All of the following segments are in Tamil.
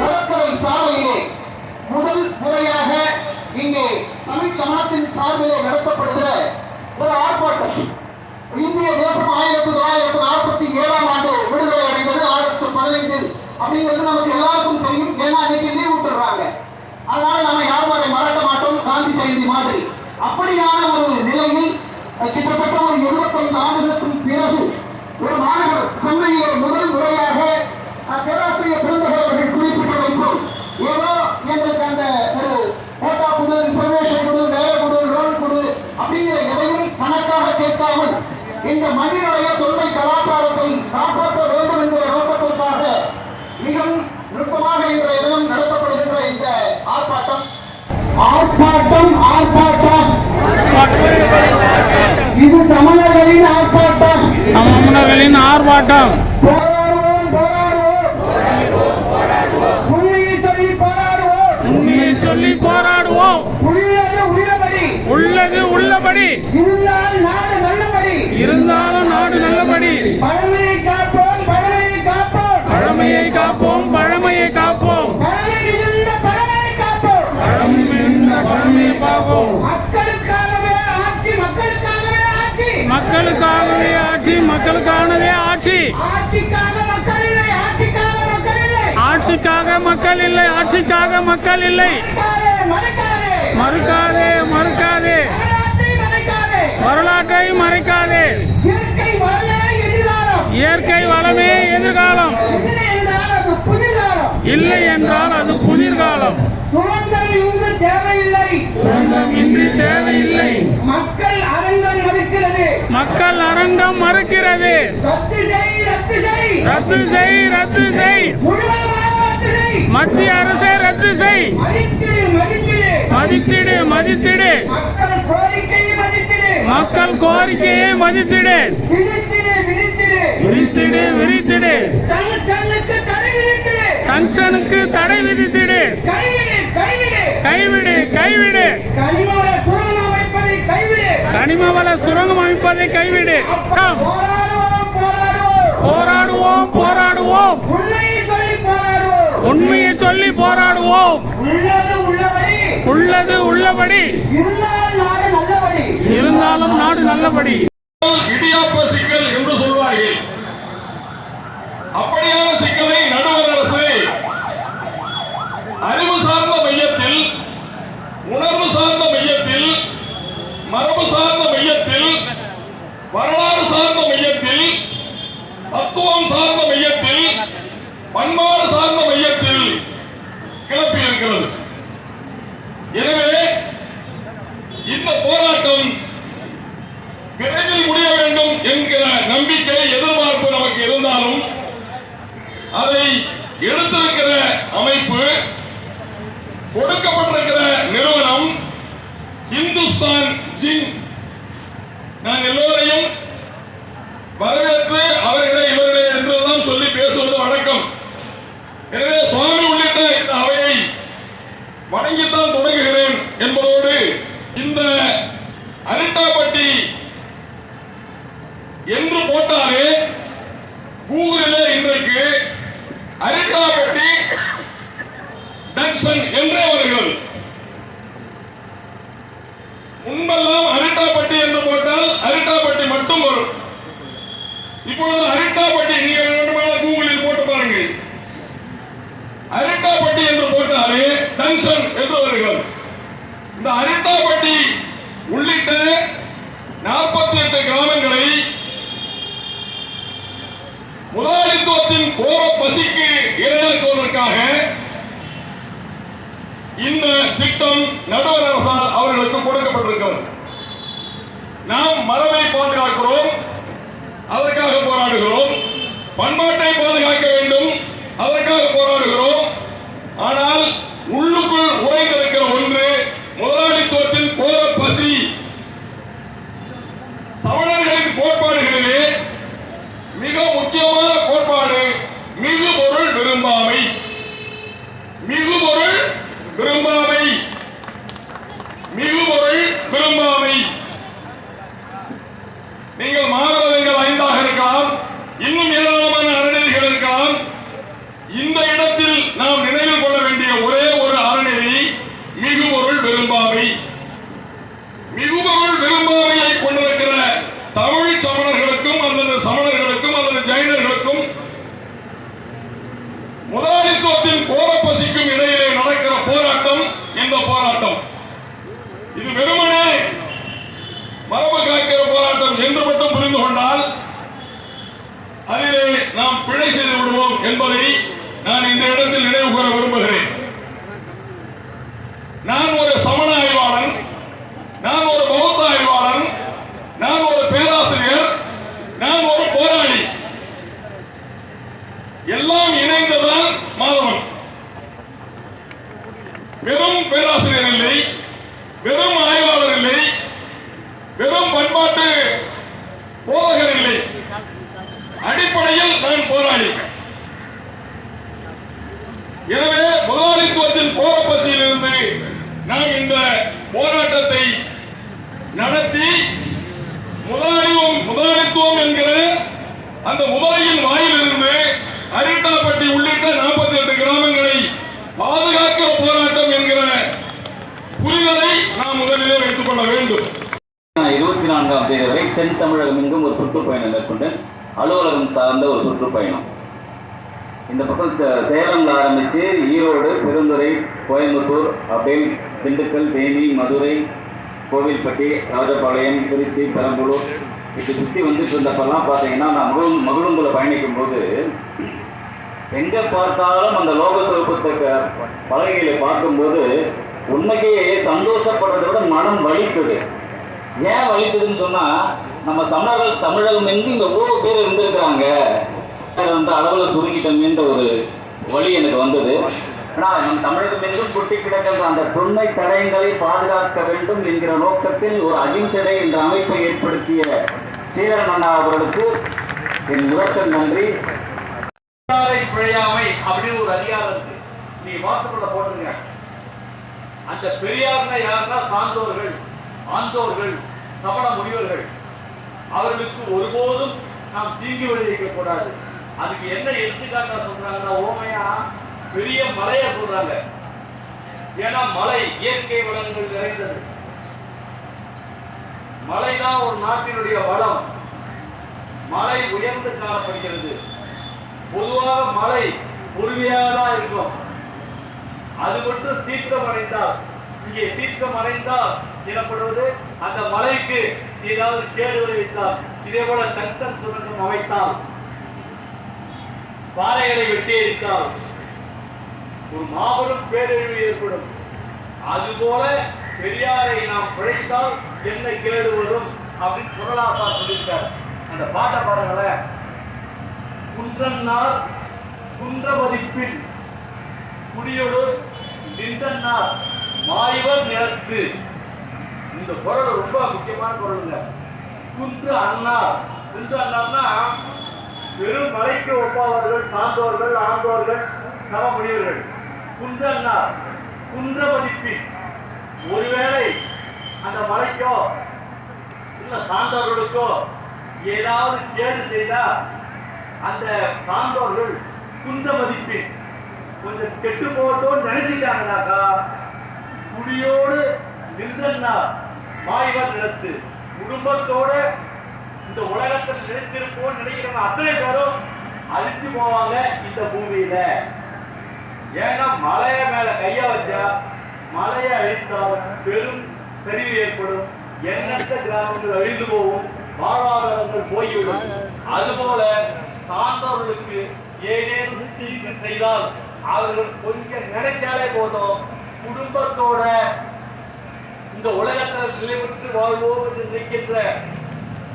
கடற்கரை சாலையிலே முதல் முறையாக இங்கே தமிழ் சமணத்தின் சார்பிலே நடத்தப்படுகிற ஒரு ஆர்ப்பாட்டம். இந்திய தேசம் 1947ஆம் ஆண்டு விடுதலை அடைந்தது ஆகஸ்ட் 15 அப்படிங்கிறது நமக்கு எல்லாருக்கும் தெரியும். ஏன்னா அன்னைக்கு லீவ் விட்டுறாங்க. அதனால நம்ம யாரும் அதை மறக்க மாட்டோம், காந்தி ஜெயந்தி மாதிரி. அப்படியான ஒரு நிலையில் கிட்டத்தட்ட ஒரு 75 ஆண்டுகளுக்கு பிறகு ஒரு மாணவர் சென்னையிலே முதல் முறையாக பேராசிரியர் பிறந்தகர் அவர்கள் குறிப்பிட்டு வைப்போம். ஏதோ எங்களுக்கு அந்த ஒரு கோட்டா குழு, ரிசர்வேஷன் குழு, வேலை குழு, லோன் குழு அப்படிங்கிற எதையும் கணக்காக கேட்காமல் இந்த மண்ணினுடைய தொன்மை கலாச்சாரத்தை காப்பாற்ற வேண்டும் என்கிற நோக்கத்திற்காக மிகவும் நுட்பமாக இன்றைய தினம் நடத்தப்படுகின்ற இந்த ஆர்ப்பாட்டம் இது சமணர்களின் ஆர்ப்பாட்டம். சமணர்களின் ஆர்ப்பாட்டம். சொல்லி போராடுவோம். உள்ளது உள்ளபடி இருந்தாலும் நாடு நல்லபடி. பழமையை காப்போம், பழமையை காப்போம், பழமையை காப்போம், பழமையை காப்போம், பழமையை காப்போம், பழமையை காப்போம். மக்களுக்காகவே ஆட்சி, மக்களுக்காகவே ஆட்சி, மக்களுக்காகவே ஆட்சி, மக்களுக்கானவே ஆட்சி. ஆட்சிக்காக மக்கள் இல்லை, ஆட்சிக்காக மக்கள் இல்லை, ஆட்சிக்காக மக்கள் இல்லை, ஆட்சிக்காக மக்கள் இல்லை. மறுக்காதே, மறுக்காதே, வரலாற்றை மறைக்காதே. இயற்கை வளமே எதிர்காலம், இல்லை என்றால் அது புதிர்காலம். சுதந்திரம் இங்கு தேவையில்லை, சுதந்திரம் இன்றி தேவையில்லை. மக்கள் அரங்கம் மறுக்கிறது, மக்கள் அரங்கம் மறுக்கிறது. ரத்து செய், ரத்து செய், ரத்து செய், ரத்து செய், மத்திய அரசை ரத்து செய். மதித்திடு, மதித்திடு, மக்கள் கோரிக்கையை மதித்திடு. விரித்திடு, விரித்திடு, கன்சனுக்கு தடை விதித்திடு. கைவிடு, கைவிடு, கனிமவள சுரங்கம் அமைப்பதை கைவிடு. போராடுவோம், போராடுவோம், உண்மையை சொல்லி போராடுவோம். உள்ளது உள்ளபடி இருந்தாலும் நாடு நல்லபடி. இடியாப்ப சிக்கல் என்று சொல்வார்கள். அப்படியான சிக்கலை நடுவர் அரசு அறிவு சார்ந்த மையத்தில், உணர்வு சார்ந்த மையத்தில், மரபு சார்ந்த மையத்தில், வரலாறு சார்ந்த மையத்தில், தத்துவம் சார்ந்த மையத்தில், பண்பாடு சார்ந்த மையத்தில் கிளப்பி இருக்கிறது. எனவே இந்த போராட்டம் விரைவில் முடிய வேண்டும் என்கிற நம்பிக்கை, எதிர்பார்ப்பு நமக்கு இருந்தாலும் அதை எடுத்திருக்கிற அமைப்பு, கொடுக்கப்பட்டிருக்கிற நிறுவனம் இந்துஸ்தான் ஜிங்க், நான் எல்லோரையும் வரவேற்று அவர்களை இவர்களே என்றுதான் சொல்லி பேசுவது வழக்கம். எனவே சுவாமி உள்ளிட்ட இந்த அவையை வணங்கித்தான் தொடங்குகிறேன் என்பதோடு, இந்த அரிட்டாப்பட்டி என்று போட்டாலே கூகுளிலே இன்றைக்கு அரிட்டாப்பட்டி டன்சன் என்றே வருகிறது. முன்பெல்லாம் அரிட்டாப்பட்டி என்று போட்டால் அரிட்டாப்பட்டி மட்டும் வரும். இப்பொழுது அரிட்டாப்பட்டி நீங்கள் வேண்டுமானால் கூகுளில் போட்டு பாருங்கள். அரிட்டாப்பட்டி என்று போட்டாலே டன்சன் என்று வருகிறது. இந்த அரிட்டாப்பட்டி உள்ளிட்ட 48 கிராமங்களை முதலாளித்துவத்தின் கோர பசிக்கு இரையாக்குவதற்காக இந்த திட்டம் நடுவர் அரசால் அவர்களுக்கு கொடுக்கப்பட்டிருக்கிறது. நாம் மரபை பாதுகாக்கிறோம், அதற்காக போராடுகிறோம். பண்பாட்டை பாதுகாக்க வேண்டும், அதற்காக போராடுகிறோம். ஆனால் உள்ளுக்குள் உறைந்திருக்கிற ஒன்று முதலாளித்துவத்தின் கோர பசி. சமணர்களின் கோட்பாடுகளிலே மிக முக்கியமான கோட்பாடு மிகுபொருள் விரும்பாமை. மிகுபொருள் விரும்பாமை, மிகுபொருள் விரும்பாமை. இன்னும் ஏராளமான அறநெறிகள் இருக்கலாம். இந்த இடத்தில் நாம் நினைவில் கொள்ள வேண்டிய ஒரே ஒரு அறநெறி மிகுபொருள் விரும்பாமை. மிகுபொருள் விரும்பாமையை கொண்டிருக்கிற தமிழ் சமணர்களுக்கும் அல்லது சமணர்களுக்கும் அல்லது ஜைனர்களுக்கும் முதலாளித்துவத்தின் கோரப்பசிக்கும் இடையிலே நடக்கிற போராட்டம் இந்த போராட்டம். இது வெறுமனே மரபு காக்கிற போராட்டம் என்று மட்டும் புரிந்து கொண்டால் அதிலே நாம் பிழை செய்து விடுவோம் என்பதை நான் இந்த இடத்தில் நினைவு கூற விரும்புகிறேன். நான் ஒரு சமண ஆய்வாளன், நான் ஒரு பௌத்த ஆய்வாளன், நான் ஒரு பேராசிரியர், நான் ஒரு போராளி, எல்லாம் இணைந்ததான் மாதவன். வெறும் பேராசிரியர் இல்லை, வெறும் ஆய்வாளர் இல்லை, வெறும் பண்பாட்டு போதகர் இல்லை, அடிப்படையில் நான் போராளி. எனவே முதலாளித்துவத்தின் கோரப்பசியிலிருந்து நாம் இந்த போராட்டத்தை நடத்தி முதலாளித்துவம் என்கிற அந்த முதலையின் வாயிலிருந்து அரிட்டாப்பட்டி உள்ளிட்ட 48 கிராமங்களை பாதுகாக்கிற போராட்டம் என்கிற புரிதலை நாம் முதலிலே வைத்துக் கொள்ள வேண்டும். 24ஆம் தேதி வரை தென் தமிழகம் எங்கும் ஒரு சுற்றுப்பயணம் மேற்கொண்டேன். அலுவலகம் சார்ந்த ஒரு சுற்றுப்பயணம். இந்த பக்கம் சேலம்ல ஆரம்பிச்சு ஈரோடு, பெருந்துறை, கோயம்புத்தூர், அப்படியே திண்டுக்கல், தேனி, மதுரை, கோவில்பட்டி, ராஜபாளையம், திருச்சி, பெரம்பலூர் இப்படி சுற்றி வந்துட்டு இருந்தப்பெல்லாம் பார்த்தீங்கன்னா நான் மகிழுந்துல பயணிக்கும் போது எங்க பார்த்தாலும் அந்த லோக சொரூபத்தை பலகைகளை பார்க்கும்போது உண்மைக்கே சந்தோஷப்படுறதை விட மனம் வலிக்குது. ஏன் வலிக்குதுன்னு சொன்னா நம்ம சமணர்கள் தமிழகம் எங்கும் இங்க எவ்வளோ பேர் இருந்திருக்கிறாங்க, அந்த அளவுல சுருங்கிட்டோம்ன்ற ஒரு வழி எனக்கு வந்தது. ஆனால் நம் தமிழகம் எங்கும் குட்டி கிடக்கின்ற அந்த தொன்மை தடயங்களை பாதுகாக்க வேண்டும் என்கிற நோக்கத்தில் ஒரு அகிம்சை என்ற அமைப்பை ஏற்படுத்திய ஸ்ரீதரன் அண்ணா அவர்களுக்கு என் முதற்கண் நன்றி. பிழையாமை அப்படின்னு ஒரு அதிகாரம் இருக்கு, நீ வாசப்பட போட்டுங்க. அந்த பெரியார்னா யாருன்னா சான்றோர்கள், ஆந்தோர்கள், சமண முனிவர்கள். அவர்களுக்கு ஒருபோதும் நாம் தீங்கு விளைவிக்க கூடாது. அதுக்கு என்ன எடுத்துக்காட்டா சொல்றாங்கன்னா ஓமையா பெரிய மலையை சொல்றாங்க. ஏன்னா மலை இயற்கை வளங்கள் நிறைந்தது. மலைதான் ஒரு நாட்டினுடைய வளம். மலை உயர்ந்து காணப்படுகிறது. பொதுவாக மலை பொறுமையாக தான் இருக்கும். அது மட்டும் சீற்றம் அடைந்தால், இங்கே சீற்றம் அடைந்தால் எனப்படுவது அந்த மலைக்கு ஏதாவது கேடு விளைவித்தால், இதே போல தங்கம் சுரங்கம் அமைத்தால், பாறைகளை வெட்டி எரித்தால் ஒரு மாபெரும் பேரழிவு ஏற்படும். அதுபோல பெரியாரை நாம் பிழைத்தால் என்ன கேடு வரும் அப்படின்னு குரலாசார் சொல்லியிருக்கார். அந்த பாட்டை பாருங்களேன். குன்றன்னார் குன்றமதிப்பில் குடியோடு நின்றன்னார் மாய்வர் நிலத்து. இந்த குரல் ரொம்ப முக்கியமான குரலுங்க. குன்று அண்ணார், குன்று அண்ணார்னா வெறும் மலைக்கு ஒப்பாவர்கள், சார்ந்தோர்கள், ஆண்டோர்கள், சமமுனிவர்கள். குன்றன்னார் குன்றமதிப்பில் ஒருவேளை அந்த மலைக்கோ இல்ல சான்றோர்களுக்கோ ஏதாவது கேடு செய்தா அந்த சான்றோர்கள் குன்ற மதிப்பில் கொஞ்சம் கெட்டு போட்டோன்னு நினைச்சிட்டாங்கனாக்கா குடியோடு நின்றன்னா மாய்வர் நிலத்து குடும்பத்தோட இந்த உலகத்தில் நினைத்திருப்போம் நினைக்கிறவங்க அத்தனை பேரும் அழிச்சு போவாங்க இந்த பூமியில. ஏன்னா மலைய மேல கைய வச்சா மலையை அழித்தால் பெரும் சரிவு ஏற்படும். எண்ணற்ற கிராமங்கள் அழிந்து போகும், வாழ்வாதாரங்கள் போய்விடும். அதுபோல சார்ந்தவர்களுக்கு ஏதேனும் தீங்கு செய்தால் அவர்கள் கொஞ்சம் நினைச்சாலே போதும் குடும்பத்தோட இந்த உலகத்தில் நிலைபெற்று வாழ்வோம் என்று நினைக்கின்ற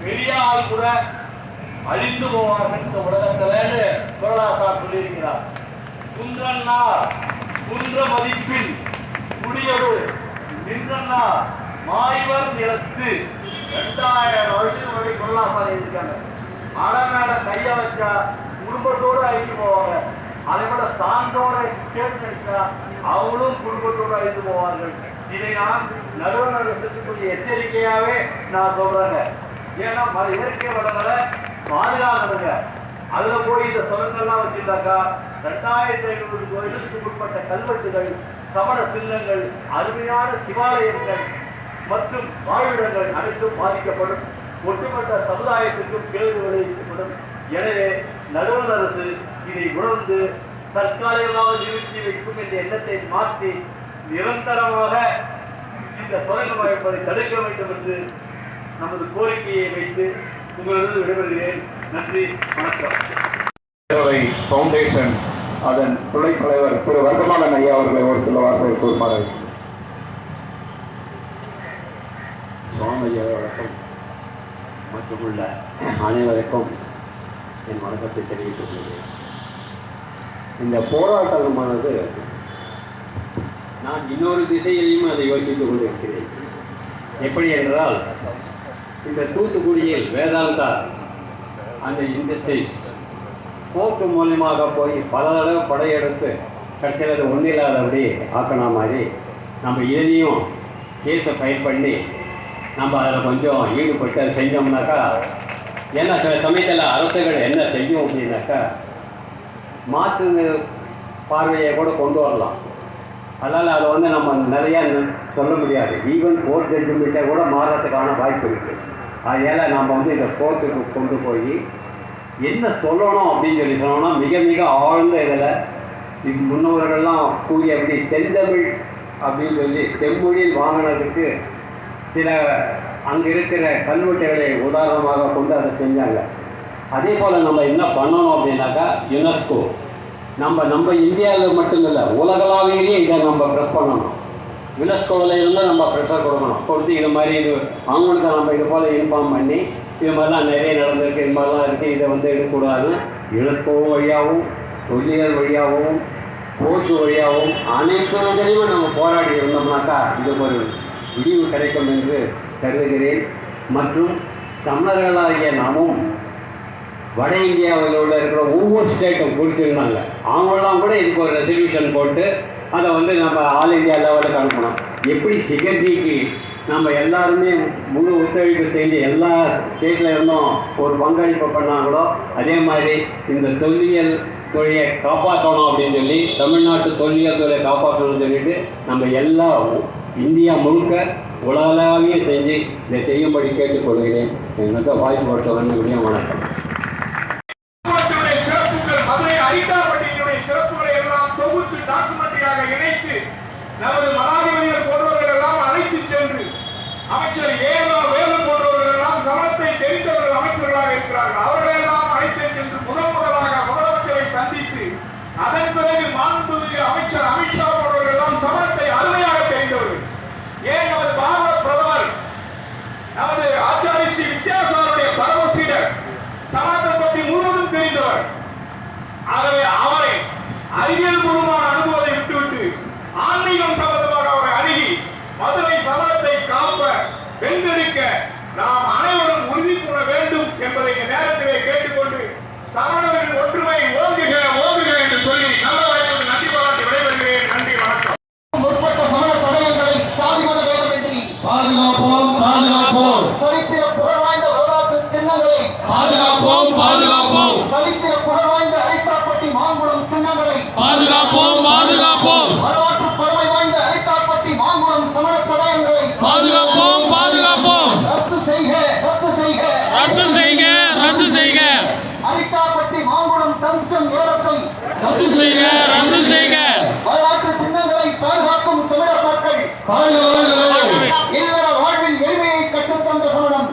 பெரிய ஆள் கூட அழிந்து போவார்கள் இந்த உலகத்தில் குரலாசார் சொல்லியிருக்கிறார். குன்றன்னார் குன்ற மதிப்பில் குடியோடு நின்றன்னார் மாய்வர் நிலத்து. 2000 வருஷம் வரை குரலாசார் இருக்காங்க. மலை மேல கைய வச்சா குடும்பத்தோடு அழிந்து போவாங்க. அதே போல சான்றோரை கேட்டா அவங்களும் குடும்பத்தோடு அழிந்து போவார்கள். இதை நான் நடுவணர் செலுத்தக்கூடிய எச்சரிக்கையாவே நான் சொல்றேங்க. ஏன்னா இயற்கை வளங்களை பாதுகாக்கணுங்க. அதுல போய் இந்த சுரங்கெல்லாம் வச்சிருந்தாக்கா 2500 வருடத்துக்கு உட்பட்ட கல்வெட்டுகள், சமண சின்னங்கள், அருமையான சிவாலயங்கள் மற்றும் வாழ்விடங்கள் அனைத்தும் பாதிக்கப்படும். ஒட்டுமொத்த சமுதாயத்திற்கும் கேள்வி விளைவிக்கப்படும். எனவே நடுவண் அரசு இதை உணர்ந்து தற்காலிகமாக நிறுத்தி வைக்கும் என்ற எண்ணத்தை மாற்றி நிரந்தரமாக இந்த சுரங்கம் அமைப்பதை தடுக்க வேண்டும் என்று நமது கோரிக்கையை வைத்து உங்களிடம் விடைபெறுகிறேன். நன்றி, வணக்கம். ஃபவுண்டேஷன் அதன் துணைத் தலைவர் திரு வர்த்தமானன் ஐயா அவர்களை ஒரு சில வார்த்தைகள் கூறுமாறு. சுவாமிஜி வணக்கம் மற்றும் உள்ள அனைவருக்கும் என் வணக்கத்தை தெரிவித்துக் கொள்கிறேன். இந்த போராட்டமானது நான் இன்னொரு திசையிலையும் அதை யோசித்துக் கொண்டிருக்கிறேன். எப்படி என்றால், இந்த தூத்துக்குடியில் வேதாந்தா அந்த இண்டஸ்ட்ரீஸ் கோர்ட்டு மூலியமாக போய் பல தடவை படையெடுத்து கடைசியில் அது ஒன்றும் இல்லாதபடி ஆக்கின மாதிரி நம்ம இதையும் கேஸை ஃபைல் பண்ணி நம்ம அதில் கொஞ்சம் ஈடுபட்டு அதை செஞ்சோம்னாக்கா, ஏன்னா சில சமயத்தில் அரசுகள் என்ன செய்யும் அப்படின்னாக்கா மாற்று பார்வையை கூட கொண்டு வரலாம். அதனால் அதை வந்து நம்ம நிறையா சொல்ல முடியாது. ஈவன் கோர்ட் ஜட்ஜ்மெண்ட்டை கூட மாறுறதுக்கான வாய்ப்பு இருக்குது. அதனால் நம்ம வந்து இதை கோர்ட்டுக்கு கொண்டு போய் என்ன சொல்லணும் அப்படின்னு சொல்லி சொன்னோம்னா, மிக மிக ஆழ்ந்த இதில் இது முன்னோர்கள்லாம் கூறி அப்படி செந்தமிழ் அப்படின்னு சொல்லி செம்மொழியில் வாங்கினதுக்கு சில அங்கே இருக்கிற கல்வெட்டுகளை உதாரணமாக கொண்டு அதை செஞ்சாங்க. அதே போல் நம்ம என்ன பண்ணணும் அப்படின்னாக்கா, யுனெஸ்கோ நம்ம இந்தியாவில் மட்டுமில்லை, உலகளாவிலேயே இதை நம்ம ப்ரெஸ் பண்ணணும். யுனெஸ்கோவில் இருந்தால் நம்ம ப்ரெஷர் கொடுத்து இது மாதிரி இது அவங்களுக்கு நம்ம இது போல் இன்ஃபார்ம் பண்ணி இது மாதிரிலாம் நிறைய நடந்திருக்கு, இது மாதிரிலாம் இருக்குது, இதை வந்து எடுக்கக்கூடாது. யுனெஸ்கோ வழியாகவும் தொல்லியல் வழியாகவும் கோர்ட்டு வழியாகவும் அனைத்து வகையிலும் நம்ம போராடி இருந்தோம்னாக்கா இதுக்கு ஒரு விடிவு கிடைக்கும் என்று கருதுகிறேன். மற்றும் சமணர்களாகிய நாமும் வட இந்தியாவில் உள்ள இருக்கிற ஒவ்வொரு ஸ்டேட்டும் குறிச்சிருந்தாங்க. அவங்களாம் கூட இதுக்கு ஒரு ரெசல்யூஷன் போட்டு அதை வந்து நம்ம ஆல் இந்தியா லெவலுக்கு அனுப்பணும். எப்படி சிகர்ஜிக்கு நம்ம எல்லாருமே முழு ஒத்துழைப்பு செஞ்சு எல்லா ஸ்டேட்டில் இருந்தும் ஒரு பங்களிப்பு பண்ணாங்களோ, அதே மாதிரி இந்த தொல்லியல் தொழிலை காப்பாற்றணும் அப்படின்னு சொல்லி தமிழ்நாட்டு தொல்லியல் தொழிலை காப்பாற்றணும்னு சொல்லிட்டு நம்ம எல்லா இந்தியா முழுக்க உலகளாவிய செஞ்சு இதை செய்யும்படி கேட்டுக்கொள்கிறேன். எனக்கு வாய்ப்பு கொடுத்தவர்களுடைய வணக்கம். சிறப்புகளை எல்லாம் தொகுத்து டாக்குமெண்ட்ரியாக இணைத்து நமது மனாதிபதிகள் போன்றவர்கள் எல்லாம் அழைத்து சென்று அமைச்சர் வேலு போன்றவர்கள் எல்லாம் சமணத்தை தெரிந்தவர்கள் அமைச்சர்களாக இருக்கிறார்கள். அவர்களெல்லாம் அழைத்து சென்று முதலாக முதலமைச்சரை சந்தித்து அதன் பிறகு மாண்புமிகு அமைச்சர் அமித்ஷா போன்றவர்கள் எல்லாம் சமணத்தை அருமையாக தெரிந்தவர்கள். ஏன் நமது பாரத பிரதமர் நமது ஆச்சாரிய ஸ்ரீ வித்யாசாரருடைய பரமசீடர் சமணத்தை பற்றி முழுவதும் தெரிந்தவர். ஆகவே அவரை அறிவியல் பூர்வமான அனுபவத்தை விட்டுவிட்டு ஆன்மீகம் சம்பந்தமாக அவரை அணுகி மதுரை சமணத்தை காப்ப வென்றெடுக்க நாம் அனைவரும் உறுதி கூற வேண்டும் என்பதை இந்த நேரத்திலே கேட்டுக்கொண்டு சமணர்களின் ஒற்றுமை ஓங்குக ஓங்குக என்று சொல்லி நல்ல வாய்ப்பு நன்றி பாராட்டி விடைபெறுகிறேன். நன்றி, வணக்கம். முற்பட்ட சமண தடயங்களை சாதி மத வேதமின்றி பாதுகாப்போம் பாதுகாப்போம். சரித்திர புகழ் வாய்ந்த வரலாற்று சின்னங்களை பாதுகாப்போம் பாதுகாப்போம் சரித்திர புகழ் வாய்ந்த அரிட்டாப்பட்டி மாங்குளம் சின்னங்களை பாதுகாப்போம் பாதுகாப்போம் வரலாற்று பழமை வாய்ந்த அரிட்டாப்பட்டி மாங்குளம் சமண தடயங்களை பாதுகாப்போம் பாதுகாப்போம். ரத்து செய்க ரத்து செய்க ரத்து செய்க ரத்து செய்க அரிட்டாப்பட்டி மாங்குளம் டங்ஸ்டன் ஏலத்தை ரத்து செய்க ரத்து செய்க. வரலாற்று சின்னங்களை பாதுகாக்கும் தமிழர் மக்கள் இல்லற வாழ்வில் எளிமையை கற்றுத்தந்த சமணம்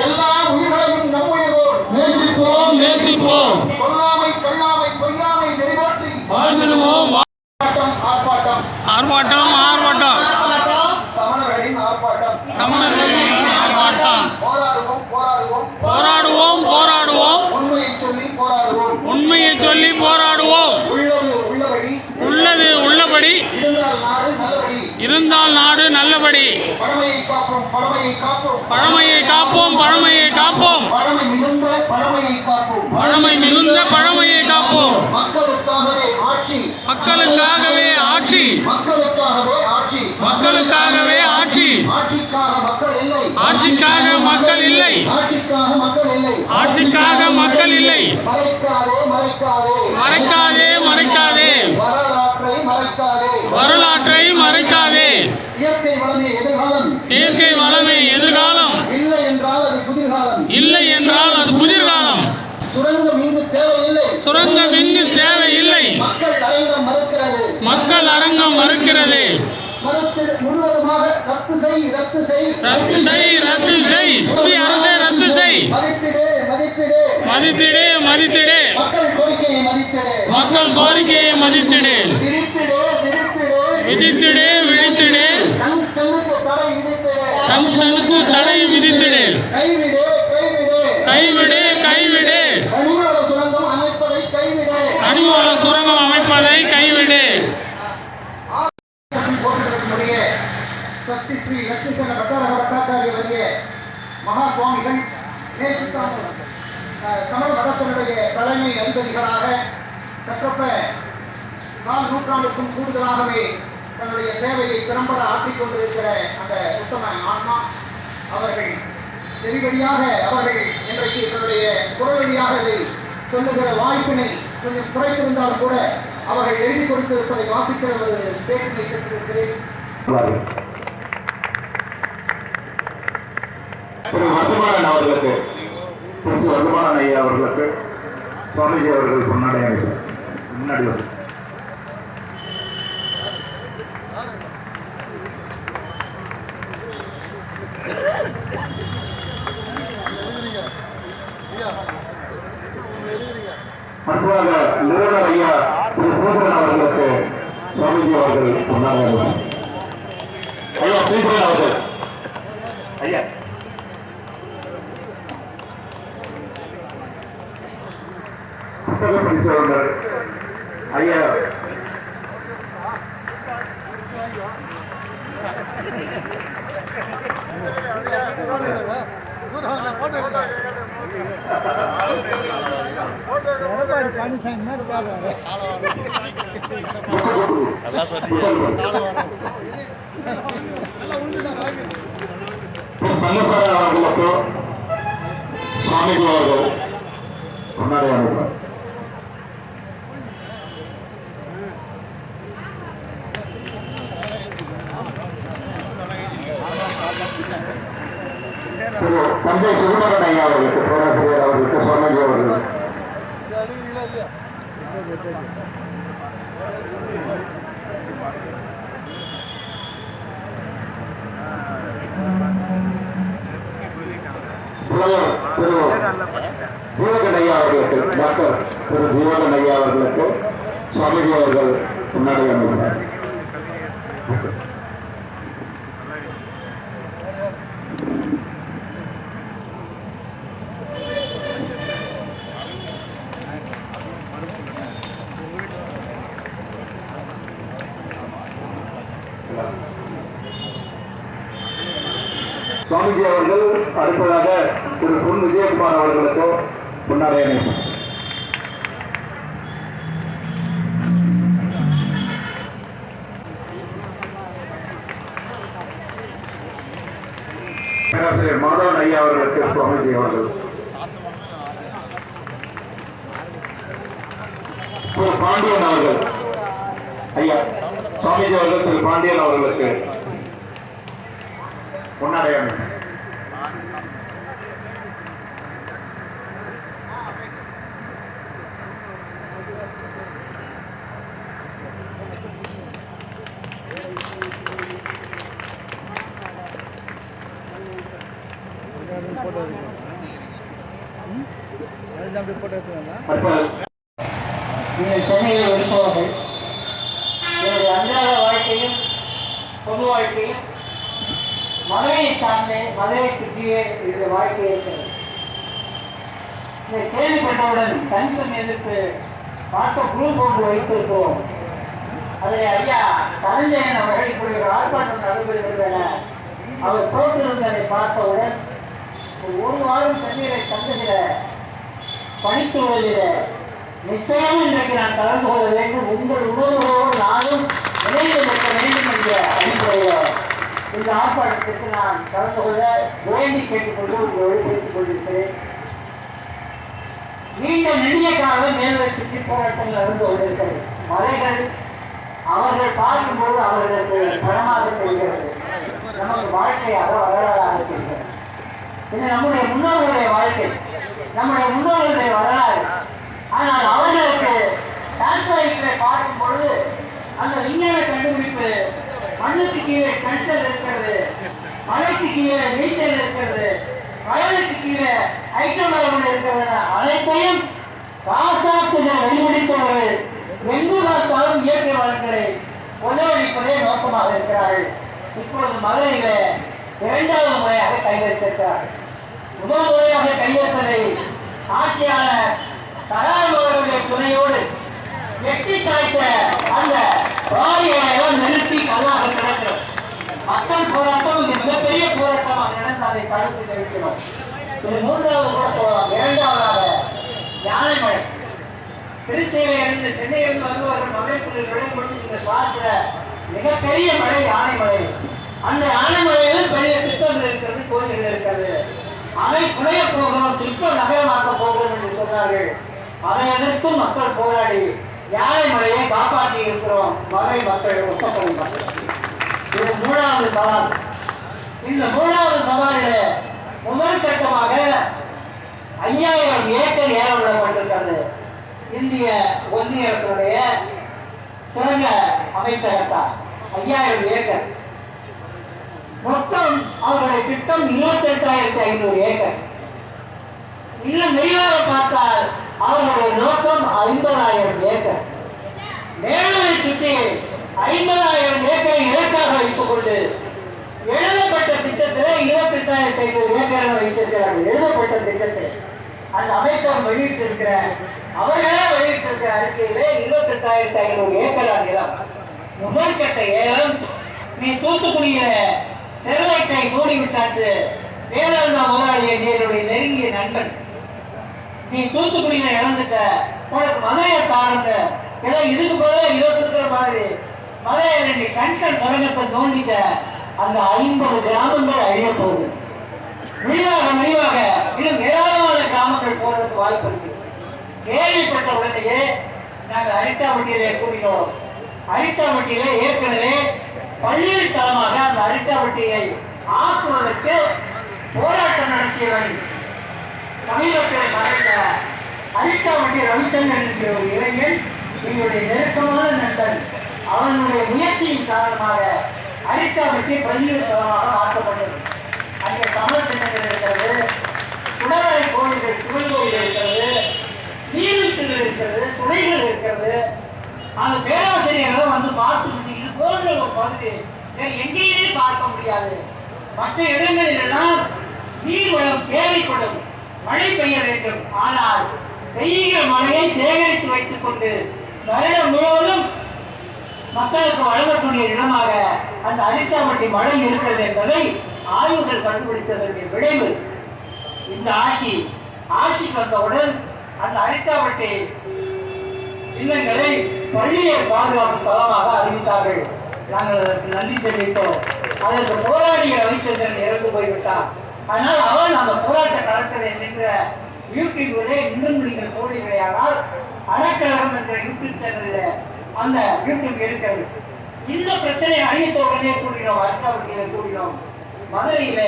எல்லா உயிர்களையும் நம்முயிரோர் நேசிப்போம் நேசிப்போம் கொல்லாமை கல்லாமை பொய்யாமை நெறிவாற்றி வாழ்ந்திடுவோம். ஆர்ப்பாட்டம் ஆர்ப்பாட்டம் ஆர்ப்பாட்டம் சமணர்களின் ஆர்ப்பாட்டம் சமணர்களின் ஆர்ப்பாட்டம். போராடுவோம் போராடுவோம் போராடுவோம் போராடுவோம் உண்மையை சொல்லி போராடுவோம் உண்மையை சொல்லி போராடுவோம். உள்ளது உள்ளபடி உள்ளது உள்ளபடி இருந்தால் நாடு நல்லபடி இருந்தால் நாடு நல்லபடி. பழமையை காப்போம் பழமையை காப்போம் பழமையை காப்போம் பழமையை காப்போம். பழமை மிகுந்த பழமையை காப்போம் பழமை மிகுந்த பழமையை காப்போம். மக்களுக்காகவே ஆட்சி மக்களுக்காகவே ஆட்சி மக்களுக்காகவே ஆட்சி மக்களுக்காகவே ஆட்சி ஆட்சிக்காக மக்கள் இல்லை ஆட்சி ஆட்சிக்காக மக்கள் இல்லை. ஆட்சிக்காக மக்கள் இல்லை. ஆட்சிக்காக மக்கள் இல்லை. மறைக்காதே மறைக்காதே மறைக்காதே மறைக்காதே வரலாற்றை மறைக்காதே வரலாற்றை மறைக்காதே. இயற்கை வளமே எதிர்காலம். இயற்கை வளமே எதிர்காலம். இல்லை என்றால் அது புதிர்காலம். இல்லை என்றால் அது புதிர்காலம். சுரங்கம் இங்கு தேவையில்லை. சுரங்கம் இங்கு தேவையில்லை. மக்கள் அரங்கம் மறுக்கிறது. மக்கள் அரங்கம் மறுக்கிறது. முழுவதுமாக ரத்து செய் ரத்து செய் ரத்து செய் ரத்து செய். புதிய அரசை ரத்து செய். மதித்திடு மதித்திடு மதித்திடு மதித்திடு. மக்கள் கோரிக்கையை மதித்திடு. மக்கள் கோரிக்கையை மதித்திடு. விதித்திடு விதித்திடு விதித்திடு விழித்திடு. டங்ஸ்டனுக்கு தடை விதித்திடு. டங்ஸ்டனுக்கு தடை விதித்திடு. கைவிடு கைவிடு கைவிடு கைவிடு. கனிமவள சுரங்கம் அமைப்பதை கைவிடு. கனிமவள சுரங்கம் அமைப்பதை கைவிடு. ஸ்வஸ்தி ஸ்ரீ லட்சுமிசேன பட்டாரக பட்டாச்சாரிய வரிய மகா சுவாமிகள் சமண மதத்தினுடைய தலைமை அதிபதிகளாக சற்றப்ப 4 நூற்றாண்டுக்கும் கூடுதலாகவே தன்னுடைய சேவையை திறம்பட ஆற்றிக் கொண்டிருக்கிற அந்த உத்தம ஆன்மா அவர்கள் செவிவழியாக அவர்கள் இன்றைக்கு தன்னுடைய குரல் வழியாக இதை சொல்லுகிற வாய்ப்பினை கொஞ்சம் குறைத்திருந்தாலும் கூட அவர்கள் எழுதி கொடுத்திருப்பதை வாசிக்கிற ஒரு பேட்டினை பெற்றிருக்கிறேன். வர்த்தமானன் அவர்களுக்கு குறிச்சி வர்த்தமானன் ஐயா அவர்களுக்கு சுவாமிஜி அவர்கள் முன்னாடி வந்து அடுத்ததாக நிறுவனர் ஐயா திரு சீதரன் அவர்களுக்கு சுவாமிஜி அவர்கள் முன்னாடி ஐயா சீதரன் அவர்கள் ஐயா புத்தக பரிசோதனர் ஐயா பன்னசார அவர்களுக்கு சுவாமிஜி அவர்கள் முன்னாடி அனுப்புகிறார். திரு தந்தை சிவமகன் ஐயா அவர்களுக்கு பேராசிரியர் அவர்களுக்கு சுவாமிஜி அவர்கள் திரு ஜீவகன் ஐயா அவர்களுக்கு டாக்டர் திரு ஜீவகன் ஐயா அவர்களுக்கு சுவாமிஜி அவர்கள் முன்னாடி அனுப்பினார். சுவாமிஜி அவர்கள் அடுத்ததாக திரு பொன் விஜயகுமார் அவர்களுக்கு முன்னாடி அனுப்பினார். பேராசிரியர் மாதவன் ஐயா அவர்களுக்கு சுவாமிஜி அவர்கள் திரு பாண்டியன் அவர்கள் ஐயா சுவாமிஜி அவர்கள் திரு பாண்டியன் அவர்களுக்கு முன்னாடி அனுப்பினார். நீங்கள் சென்னையில் இருப்பவர்கள் என்னுடைய அன்றாட வாழ்க்கையும் பொது வாழ்க்கையும் மதுரையை சார்ந்தே மதுரை சுற்றியே இந்த வாழ்க்கை இருக்கிறது. இதை கேள்விப்பட்டவுடன் கன்சன் எதிர்ப்பு வாட்ஸ்அப் குரூப் ஒன்று வைத்திருக்கிறோம். அதில் ஐயா தனஞ்சயன் அவர்கள் இப்படி ஒரு ஆர்ப்பாட்டம் நடைபெறுகிறது என அவர் போட்டிருந்ததை பார்த்தவுடன் ஒரு வாரம் சென்னையை தங்குகிற பணிச்சூழலில் நிச்சயம் இன்றைக்கு நான் கலந்து கொள்ள வேண்டும், உங்கள் உணர்வோடு நானும் இணைந்து நிற்க வேண்டும் என்ற அடிப்படையில் இந்த ஆர்ப்பாட்டத்திற்கு நான் கலந்து கொள்ள வேண்டி கேட்டுக்கொண்டு உங்களோடு பேசிக் கொண்டிருக்கிறேன். நீண்ட நெடிய காலம் மேல்வை சுற்றி போராட்டங்கள் நடந்து கொண்டிருக்கிறது. மலைகள் அவர்கள் பார்க்கும்போது அவர்களுக்கு பணமாக தெரிகிறது, நமக்கு வாழ்க்கையாக வரலாறாக தெரிகிறது. இது நம்முடைய முன்னோர்களுடைய வாழ்க்கை, நம்முடைய முன்னோர்களுடைய வரலாறு. ஆனால் அவர்களுக்கு சான்ஸ்கிரிட்டை பார்க்கும் பொழுது அந்த விஞ்ஞான கண்டுபிடிப்பு மண்ணுக்கு கீழே கல்ச்சர் இருக்கிறது, மலைக்கு கீழே நீச்சல் இருக்கிறது, வயலுக்கு கீழே ஐட்டமரம் இருக்கிறது, அனைத்தையும் காசாக்குதல் வெளிப்படுத்தவர்கள் எங்கு பார்த்தாலும் இயற்கை வளங்களை கொள்ளையடிப்பதே நோக்கமாக இருக்கிறார்கள். இப்போது மதுரையில இரண்டாவது முறையாக கைவரித்திருக்கிறார்கள். முதல் முறையாக கைவரித்ததை ஆட்சியாளர் சகாயவர்களுடைய துணையோடு வெட்டி சாய்த்த அந்த வாரிகளை எல்லாம் நிறுத்தி கல்லாக கிடக்கிறோம். மக்கள் போராட்டம் இது மிகப்பெரிய போராட்டமாக நடந்து அதை தடுத்து நிறுத்தினோம். இது மூன்றாவது கூட போகலாம். இரண்டாவதாக யானைமலை. திருச்சியில இருந்து சென்னையிலிருந்து வருபவர்கள் மலைக்குள் விளைபொழுது நீங்கள் பார்க்கிற மிகப்பெரிய மலை யானைமலை. அந்த யானைமலையில் பெரிய சிற்பங்கள் இருக்கிறது, கோயில்கள் இருக்கிறது. அதை குறைய போகிறோம், சிற்ப நகரமாக்க போகிறோம் என்று சொன்னார்கள். அதை எதிர்த்து மக்கள் போராடி யானைமலையை காப்பாற்றி இருக்கிறோம். மலை மக்கள், ஒத்தப்படை மக்கள். இது மூணாவது சவால். இந்த மூணாவது சவாலில முதல் கட்டமாக 5000 ஏக்கர் ஏலம் விடப்பட்டிருக்கிறது. இந்திய ஒன்றிய அரசுடைய சுரங்க அமைச்சகத்தால் 5000 ஏக்கர். மொத்தம் அவருடைய திட்டம் 28,500 ஏக்கர். இன்னும் விரிவாக பார்த்தால் அவர்களுடைய நோக்கம் 50,000 ஏக்கர். மேலவை சுற்றி 50,000 ஏக்கரை இலக்காக வைத்துக் கொண்டு எழுதப்பட்ட திட்டத்தில் 28,500 ஏக்கரை வைத்திருக்கிறார்கள். எழுதப்பட்ட திட்டத்தில் அந்த அமைச்சர் வெளியிட்டிருக்கிற அவர்களே வெளியிட்டிருக்கிற அறிக்கையிலே 28,500 ஏக்கர் நிலம். முதல் கட்ட ஏலம். நீ தூத்துக்குடியில ஸ்டெர்லைட்டை மூடிவிட்டாச்சு. வேதாந்தா முதலாளி என்னுடைய நெருங்கிய நண்பன். நீ தூத்துக்குடியில இறந்துட்ட, உனக்கு மதுரையை தாருங்க. ஏதோ இதுக்கு போல இருக்கிற மாதிரி மதுரையில நீ கண்டன் சுரங்கத்தை தோண்டிட்ட. அந்த 50 கிராமங்கள் அழிய போகுது. விரிவாக இன்னும் ஏராளமான கிராமங்கள் போறதுக்கு வாய்ப்பு இருக்கு. கேள்விப்பட்ட உடனேயே நாங்கள் அரிட்டாபட்டியிலே கூறினோம். அரிட்டாபட்டியில ஏற்கனவே பள்ளியில் தளமாக அந்த அரிட்டாபட்டியை ஆக்குவதற்கு போராட்டம் நடத்தியவன் சமீபத்தில் மறைந்த அரிட்டாபட்டி ரவிச்சந்திரன் என்கிற ஒரு இளைஞன், எங்களுடைய நெருக்கமான நண்பன். அவனுடைய முயற்சியின் காரணமாக அரிட்டாபட்டி பள்ளியில் தளமாக மாற்றப்பட்டது. அங்கே தமிழ் சின்னங்கள் இருக்கிறது, குடவரை கோயில்கள், சிவன் கோயில் இருக்கிறது, நீர்வீழ்ச்சிகள் இருக்கிறது, சுனைகள் இருக்கிறது. அந்த பேராசிரியர்கள் வந்து பார்த்து இது போன்ற ஒரு பகுதி எங்கேயுமே பார்க்க முடியாது. மற்ற இடங்களில் எல்லாம் நீர் வளம் தேவைப்படும், மழை பெய்ய வேண்டும். ஆனால் பெய்கிற மழையை சேகரித்து வைத்துக் கொண்டு வருடம் முழுவதும் மக்களுக்கு வழங்கக்கூடிய இடமாக அந்த அரிட்டாபட்டி மழை இருக்கிறது என்பதை ஆய்வுகள் கண்டுபிடித்ததற்கு விளைவு இந்த ஆட்சிக்கு வந்தவுடன் அந்த அரிட்டாபட்டி சின்னங்களை பள்ளியர் பாதுகாப்பு தளமாக அறிவித்தார்கள். நாங்கள் அதற்கு நன்றி தெரிவித்தோம். அதற்கு போராடிய ரவிச்சந்திரன் இறந்து போய்விட்டார். அதனால் அவன் அந்த போராட்ட களத்தில் என்கின்ற யூடியூபிலே இன்னும் நீங்கள் போடுகிறீர்களானால் அறக்கழகம் என்ற யூடியூப் சேனலில் அந்த யூடியூப் இருக்கிறது. இந்த பிரச்சனை அறிவித்த உடனே கூடினோம், அரிட்டாபட்டியில கூடினோம். மதுரையில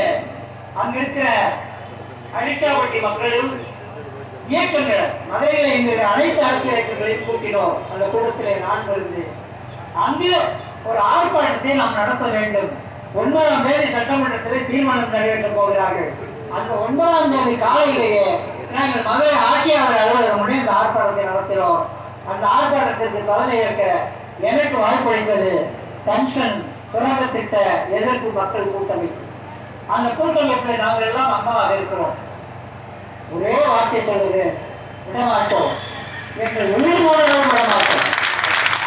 அங்க இருக்கிற அரிட்டாபட்டி மக்களும் இயக்கங்கள் மதுரையில எங்களுடைய அனைத்து அரசியல் இயக்கங்களையும் கூட்டினோம். அந்த கூட்டத்திலே நான் இருந்து அங்கு ஒரு ஆர்ப்பாட்டத்தை நாம் நடத்த வேண்டும். 9ஆம் தேதி சட்டமன்றத்தில் தீர்மானம் நிறைவேற்ற போகிறார்கள். அந்த 9ஆம் தேதி காலையிலேயே நாங்கள் மதுரை ஆட்சியாளர் அலுவலகம் முன்னே இந்த ஆர்ப்பாட்டத்தை நடத்தினோம். அந்த ஆர்ப்பாட்டத்திற்கு தலைமை ஏற்க எனக்கு வாய்ப்பளித்தது கன்சன் சுரங்க திட்ட எதிர்ப்பு மக்கள் கூட்டமைப்பு. அந்த கூட்டமைப்பில் நாங்கள் எல்லாம் அங்கமாக இருக்கிறோம். ஒரே வார்த்தை சொல்லுது, விடமாட்டோம். எங்கள் உயிர் போராடும் விடமாட்டோம்.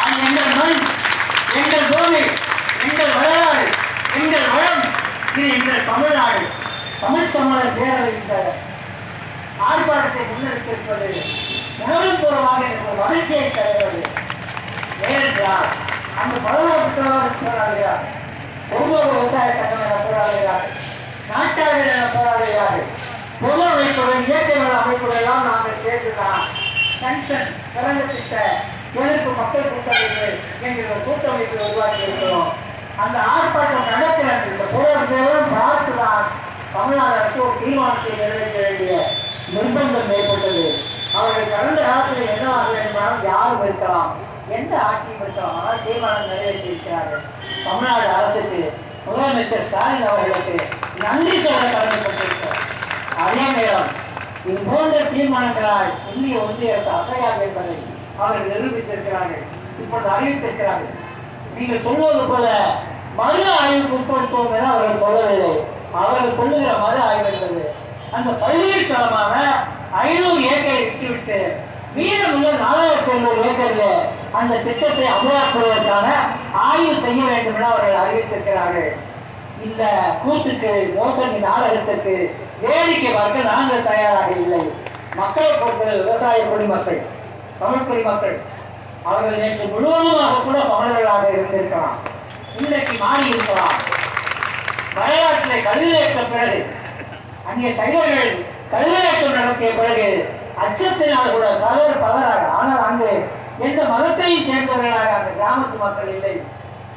அது எங்கள் மண், எங்கள் பூமி, எங்கள் வரலாறு, எங்கள் வளம், இது எங்கள் தமிழ்நாடு. தமிழர் பேரவை இந்த ஆர்ப்பாட்டத்தை முன்னெடுத்திருப்பது உணர்வுபூர்வமாக எனக்கு மகிழ்ச்சியை தருவது. ஏனென்றால் அந்த 16 இருக்கிறார்கள். ஒவ்வொரு விவசாய சங்கம் என போராடுகிறார்கள், நாட்டாளர்கள் என போராடுகிறார்கள், பொது அமைப்புகள், இயற்கைகள் அமைப்புகள் எல்லாம் நாங்கள் சேர்த்துதான் கன்சன் திறந்த திட்ட எதிர்ப்பு மக்கள் கூட்டமைப்பு என்கிற கூட்டமைப்பை உருவாக்கி இருக்கிறோம். அந்த ஆர்ப்பாட்டம் நடக்கிறது. இந்த போராட்டத்தையும் பார்த்துதான் தமிழ்நாடு அரசு ஒரு தீர்மானத்தை நிறைவேற்ற வேண்டிய நிர்பந்தம் ஏற்பட்டது. அவர்கள் கடந்த காலத்தில் என்ன ஆக வேண்டுமானாலும் யாரும் இருக்கலாம், எந்த ஆட்சியும் இருக்கலாம், ஆனால் தீர்மானம் நிறைவேற்றியிருக்கிறார்கள். தமிழ்நாடு அரசுக்கு முதலமைச்சர் ஸ்டாலின் அவர்களுக்கு நன்றி சொல்ல கடமைப்பட்டிருக்கிறார். அதே நேரம் இது போன்ற தீர்மானங்களால் இந்திய ஒன்றிய அரசு அசையாது என்பதை அவர்கள் நிரூபித்திருக்கிறார்கள், இப்பொழுது அறிவித்திருக்கிறார்கள். நீங்கள் சொல்வது போல மறு ஆய்வுக்கு உட்படுத்துவோம் என அவர்கள் சொல்லவில்லை. அவர்கள் சொல்லுகிற மறு ஆய்வு என்பது அந்த பல்கலைக்கழகமான 500 ஏக்கரை விட்டுவிட்டு மீதமுள்ள 4500 ஏக்கரில் அந்த திட்டத்தை அமலாக்குவதற்கான ஆய்வு செய்ய வேண்டும் என அவர்கள் அறிவித்திருக்கிறார்கள். இந்த கூத்துக்கு, மோசடி நாடகத்திற்கு வேடிக்கை பார்க்க நாங்கள் தயாராக இல்லை. மக்களை பொறுத்தவரை விவசாய குடிமக்கள், தமிழ் குடிமக்கள், அவர்கள் நேற்று முழுவதுமாக கூட சமணர்களாக இருந்திருக்கலாம், இன்றைக்கு மாறி இருக்கலாம். வரலாற்றிலே கல்வியேற்ற பிறகு, அங்கே சைவர்கள் கல்வியேற்றம் நடத்திய பிறகு அச்சத்தினால் கூட பலராக, ஆனால் அங்கு எந்த மதத்தையும் சேர்ந்தவர்களாக அந்த கிராமத்து மக்கள் இல்லை.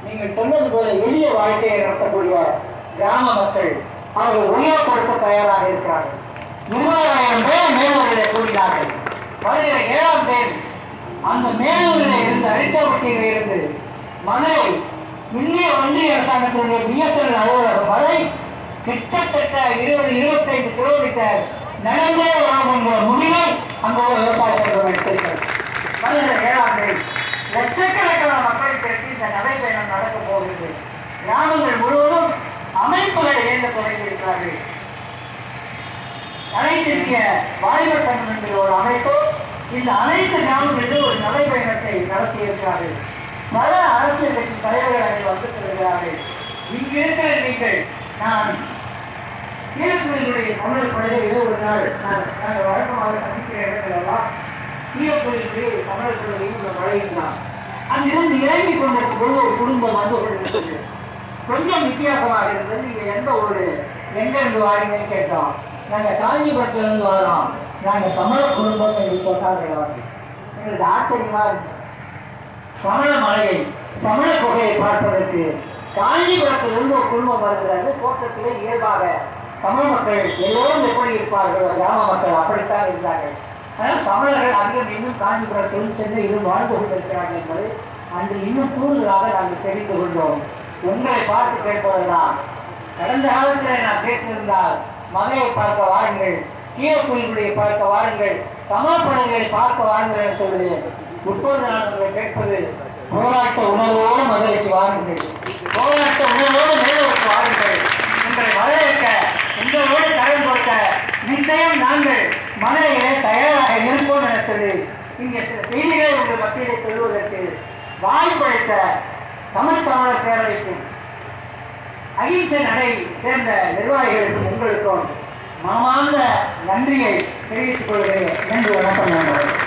நீங்கள் சொன்னது போல எளிய வாழ்க்கையை நடத்தக்கூடிய கிராம மக்கள் அவர்கள் உயர் கொடுக்க தயாராக இருக்கிறார்கள். 20,000 பேர் மேலூரில் கூடினார்கள். வருகிற 7ஆம் தேதி அந்த மேலூரில் இருந்து, அரிட்டோப்பட்டியில் இருந்து மதுரை இந்திய ஒன்றிய அரசாங்கத்தினுடைய பிஎஸ்என்எல் அலுவலகம் வரை கிட்டத்தட்ட 20-25 கிலோமீட்டர் நடந்தே வரும் முடிவை அங்கு ஒரு விவசாய சங்கம் எடுத்திருக்கிறது. வருகிற 7ஆம் தேதி லட்சக்கணக்கான மக்களை திரட்டி இந்த நடைபயணம் நடக்க போகிறது. கிராமங்கள் முழுவதும் அமைப்புகள் இயங்க தொடங்கி இருக்கிறார்கள். அனைத்திற்கிய வாலிபர் சங்கம் என்கிற ஒரு அமைப்பு இந்த அனைத்து கிராமங்களிலும் ஒரு நடைபயணத்தை நடத்தி இருக்கிறார்கள். பல அரசியல் கட்சி தலைவர்கள் அதில் வந்து செல்கிறார்கள். இங்கு இருக்கிற நீங்கள், நான் கீழக்குடியினுடைய தமிழ் படையில் ஒரு நாள் நாங்கள் வழக்கமாக சந்திக்கிற இடங்களெல்லாம் கீழக்குடியினுடைய தமிழ் படையில் உள்ள மழையில்தான் அங்கிருந்து இறங்கி கொண்டிருக்கும் போது ஒரு குடும்பம் வந்து கொண்டிருக்கிறது. கொஞ்சம் வித்தியாசமாக இருந்தது. நீங்க எந்த ஒரு எங்கிருந்து வாரீங்கன்னு கேட்டோம். நாங்கள் காஞ்சிபுரத்திலிருந்து வரோம், நாங்கள் சமண குடும்பம் என்று சொன்னார்கள். அவர்கள் எங்களுக்கு ஆச்சரியமா இருந்துச்சு. சமண மலையை, சமண குகையை பார்ப்பதற்கு காஞ்சிபுரத்திலிருந்து ஒரு குடும்பம் வருகிறது. தோட்டத்திலே இயல்பாக தமிழ் மக்கள் எல்லோரும் எப்படி இருப்பார்கள், கிராம மக்கள் அப்படித்தான் இருந்தார்கள். ஆனால் சமணர்கள் அதிகம் இன்னும் காஞ்சிபுரத்தில் சென்னையிலும் வாழ்ந்து கொண்டிருக்கிறார்கள் என்பது அன்று இன்னும் கூடுதலாக நாங்கள் தெரிந்து கொண்டோம். உங்களை பார்த்து கேட்பதெல்லாம், கடந்த காலத்தில் நான் கேட்டிருந்தால் மலையை பார்க்க வாருங்கள், கீழக்குடியை பார்க்க வாருங்கள், சமணப்படைகளை பார்க்க வாருங்கள் என்று சொல்லுவேன். இப்போது நான் உங்களை கேட்பது, போராட்ட உணர்வோடு மதுரைக்கு வாருங்கள், போராட்ட உணர்வோடு மேலூருக்கு வாருங்கள். உங்களை வரவேற்க, உங்களோடு கடன் கொடுக்க நிச்சயம் நாங்கள் மனையிலே தயாராக இருப்போம் என சொல்லி இங்கே சில செய்திகளை உங்கள் மத்தியிலே சொல்வதற்கு வாய்ப்பளித்த தமிழ் தமிழர் பேரவைக்கும் அகிம்சை நடை சேர்ந்த நிர்வாகிகளுக்கும் உங்களுக்கும் மனமார்ந்த நன்றியை தெரிவித்துக் கொள்கிறேன். நன்றி, வணக்கம்.